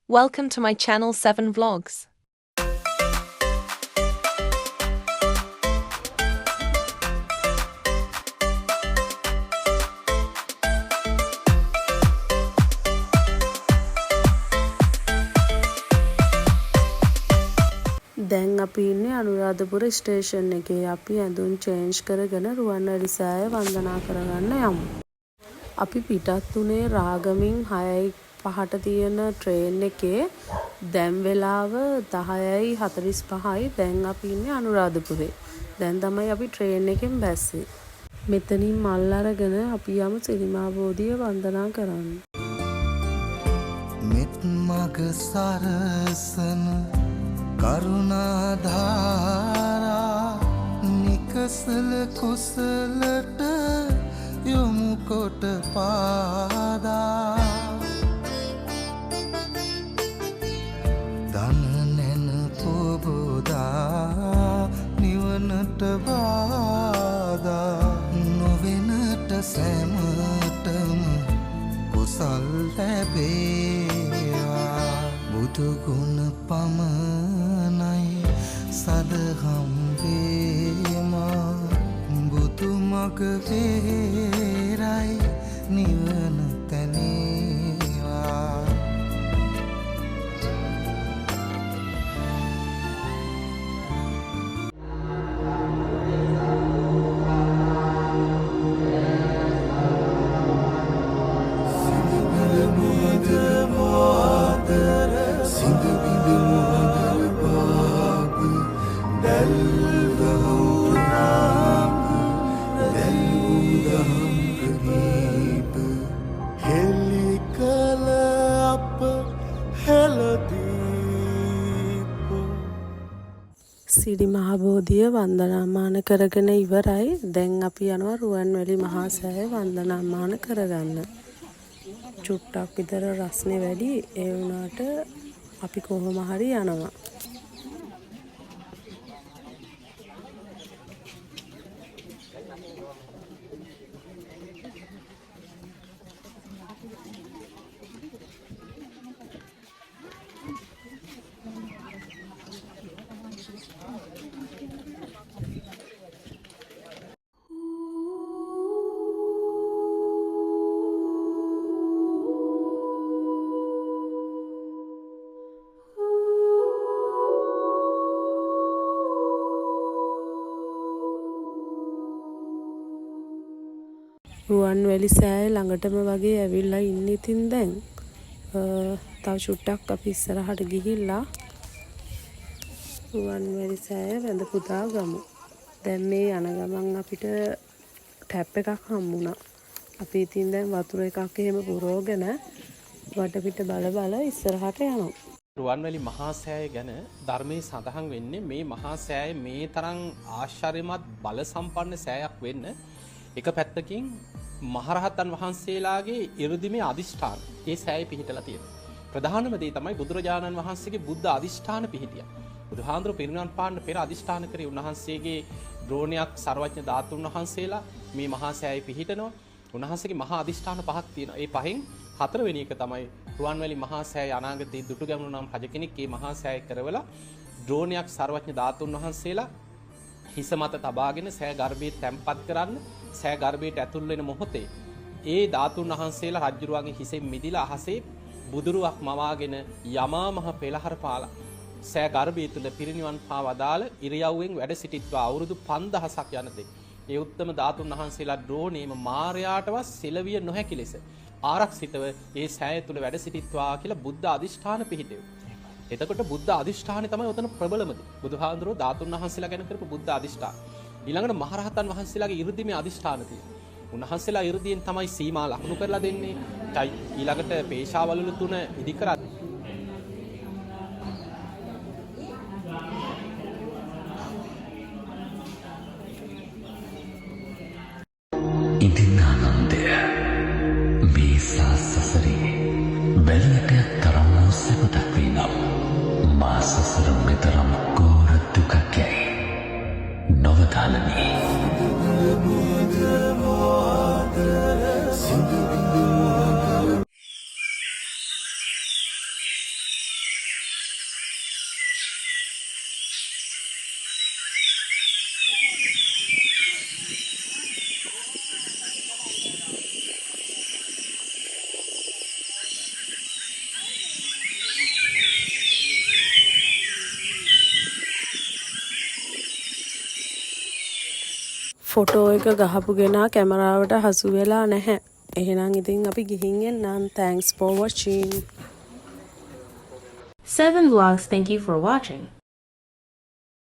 Welcome to my channel 7 Vlogs. දැන් අපි ඉන්නේ අනුරාධපුර ස්ටේෂන් එකේ. අපි ඇඳුම් චේන්ජ් කරගෙන රුවන්වැලි සෑය වන්දනා කරගන්න යමු. අපි පිටත් උනේ රාගමින් 6:05ට තියෙන ට්‍රේන් එකේ. දැන් වෙලාව 10:45යි. දැන් අපි ඉන්නේ අනුරාධපුරේ. දැන් තමයි අපි ට්‍රේන් එකෙන් බැස්සේ. මෙතනින් මල් අරගෙන අපි යමු සිරිමා බෝධිය වන්දනා කරන්න. මෙත් මග සරසන කරුණාධාරා නිකසල කුසලට යොමු කොට පාදා දන නැන පොබෝදා නිවනට බාදා නොවෙනට සැමටම කුසල් ලැබේවා බුදුගුණ පමණයි සදහම් වේමා බුදු මග වේරයි නිවන තැනේවා සිරි මහ බෝධිය වන්දනාමාන කරගෙන ඉවරයි. දැන් අපි යනවා රුවන්වැලි මහා සෑය වන්දනාමාන කරගන්න. චුට්ටක් විතර රස්නේ වැඩි. ඒ වුණාට අපි කොහොම හරි යනවා. රුවන්වැලි සෑය ළඟටම වගේ ඇවිල්ලා ඉන්න. ඉතින් දැන් තව චුට්ටක් අපි ඉස්සරහට ගිහිල්ලා රුවන්වැලි සෑය වැඳ පුදා ගමු. දැන් මේ යන ගමන් අපිට ටැප් එකක් හම්බුණා. අපි ඉතින් දැන් වතුර එකක් එහෙම පුරවගෙන වටපිට බල බල ඉස්සරහට යනවා. රුවන්වැලි මහා සෑය ගැන ධර්මයේ සඳහන් වෙන්නේ මේ මහා සෑය මේ තරම් ආශ්චර්යමත් බල සම්පන්න සෑයක් වෙන්න එක පැත්තකින් මහරහතන් වහන්සේලාගේ 이르දිමේ අදිෂ්ඨාන ඒ සෑයේ පිහිටලා තියෙනවා. ප්‍රධානම දේ තමයි බුදුරජාණන් වහන්සේගේ බුද්ධ අදිෂ්ඨාන පිහිටිය. බුදුහාඳුර පිරිනිවන් පාන්න පෙර අදිෂ්ඨාන කරේ උන්වහන්සේගේ ද්‍රෝණයක් සර්වඥ ධාතුන් වහන්සේලා මේ මහා සෑයේ පිහිටනවා. උන්වහන්සේගේ මහා අදිෂ්ඨාන පහක් තියෙනවා. ඒ පහෙන් හතරවෙනි එක තමයි රුවන්වැලි මහා සෑය අනාගතයේ දුටුගැමුණු නම් රජ කෙනෙක් මේ මහා සෑය කරවලා ද්‍රෝණයක් සර්වඥ ධාතුන් වහන්සේලා හිස මත තබාගෙන සෑ ගර්භයේ තැම්පත් කරන්න සෑ ගර්භයට ඇතුල් වෙන මොහොතේ ඒ ධාතුන් වහන්සේලා රජුරුවන්ගේ හිසෙන් මිදිලා අහසේ බුදුරුවක් මවාගෙන යමා මහ පෙළහර පාලා සෑ ගර්භය තුල පිරිනිවන් පාවදාල ඉරියව්වෙන් වැඩ සිටිත්වා අවුරුදු 5000ක් යනතේ ඒ උත්තම ධාතුන් වහන්සේලා ද්‍රෝණේම මාර්යාටවත් සෙලවිය නොහැකි ලෙස ආරක්ෂිතව ඒ සෑය තුල වැඩ සිටිත්වා කියලා බුද්ධ අදිෂ්ඨාන පිහිටෙව්වා. එතකොට බුද්ධ අදිෂ්ඨානෙ තමයි උතන ප්‍රබලම දේ. බුදුහාඳුරෝ ධාතුන් වහන්සේලා ගැන කරපු බුද්ධ අදිෂ්ඨාන. ඊළඟට මහරහතන් වහන්සේලාගේ 이르දිමේ අදිෂ්ඨාන තියෙනවා. උන්වහන්සේලා 이르දියෙන් තමයි සීමා ලකුණු කරලා දෙන්නේ. ඊළඟට පේශාවලුළු තුන ඉදි කරා ඉදින් ආනන්දය මේ සසරේ බැලට තරම් සැපතක් වේ නම් මා සසර මෙතරම් ඝෝර දුකක් යයි නොවතාලනි. ෆොටෝ එක ගහපු ගෙනා කැමරාවට හසු වෙලා නැහැ. එහෙනම් ඉතින් අපි ගිහින් එන්නම්. Thanks for watching. 7 Vlogs, thank you for watching.